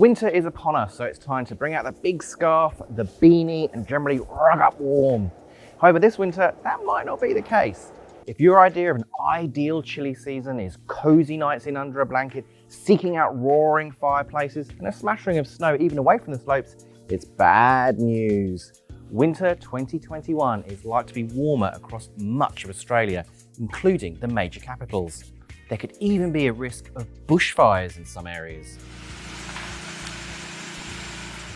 Winter is upon us, so it's time to bring out the big scarf, the beanie, and generally rug up warm. However, this winter, that might not be the case. If your idea of an ideal chilly season is cozy nights in under a blanket, seeking out roaring fireplaces, and a smattering of snow even away from the slopes, it's bad news. Winter 2021 is likely to be warmer across much of Australia, including the major capitals. There could even be a risk of bushfires in some areas.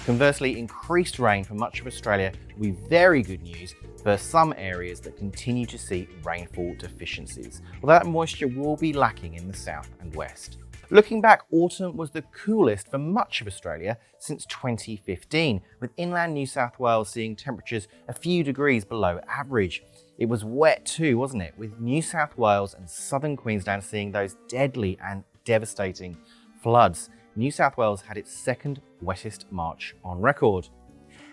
Conversely, increased rain for much of Australia will be very good news for some areas that continue to see rainfall deficiencies, although that moisture will be lacking in the south and west. Looking back, autumn was the coolest for much of Australia since 2015, with inland New South Wales seeing temperatures a few degrees below average. It was wet too, wasn't it? With New South Wales and southern Queensland seeing those deadly and devastating floods. New South Wales had its second wettest March on record.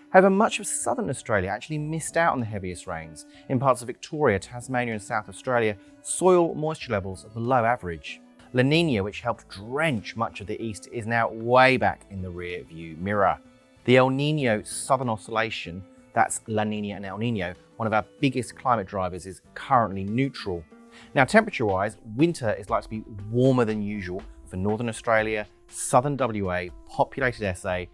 However, much of southern Australia actually missed out on the heaviest rains. In parts of Victoria, Tasmania and South Australia, soil moisture levels are below average. La Nina, which helped drench much of the east, is now way back in the rear view mirror. The El Nino Southern Oscillation, that's La Nina and El Nino, one of our biggest climate drivers, is currently neutral. Now, temperature-wise, winter is likely to be warmer than usual for northern Australia, southern WA, populated SA,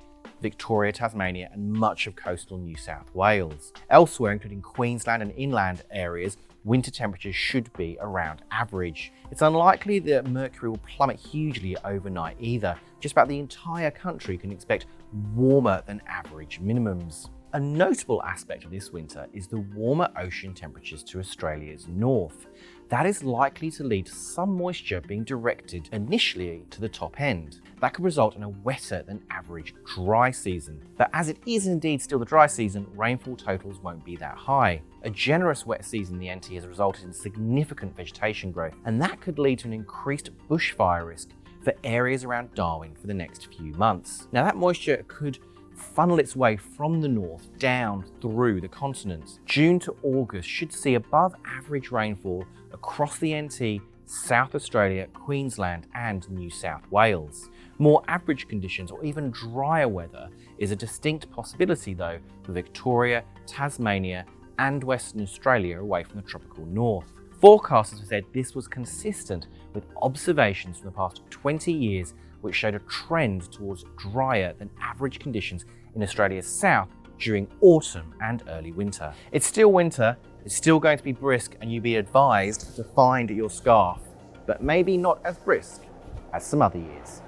Victoria, Tasmania, and much of coastal New South Wales. Elsewhere, including Queensland and inland areas, winter temperatures should be around average. It's unlikely that mercury will plummet hugely overnight either. Just about the entire country can expect warmer than average minimums. A notable aspect of this winter is the warmer ocean temperatures to Australia's north. That is likely to lead to some moisture being directed initially to the top end. That could result in a wetter than average dry season. But as it is indeed still the dry season, rainfall totals won't be that high. A generous wet season in the NT has resulted in significant vegetation growth, and that could lead to an increased bushfire risk for areas around Darwin for the next few months. Now, that moisture could funnel its way from the north down through the continent. June to August should see above average rainfall across the NT, South Australia, Queensland and New South Wales. More average conditions or even drier weather is a distinct possibility though for Victoria, Tasmania and Western Australia away from the tropical north. Forecasters have said this was consistent with observations from the past 20 years which showed a trend towards drier than average conditions in Australia's south during autumn and early winter. It's still winter, it's still going to be brisk, and you'd be advised to find your scarf, but maybe not as brisk as some other years.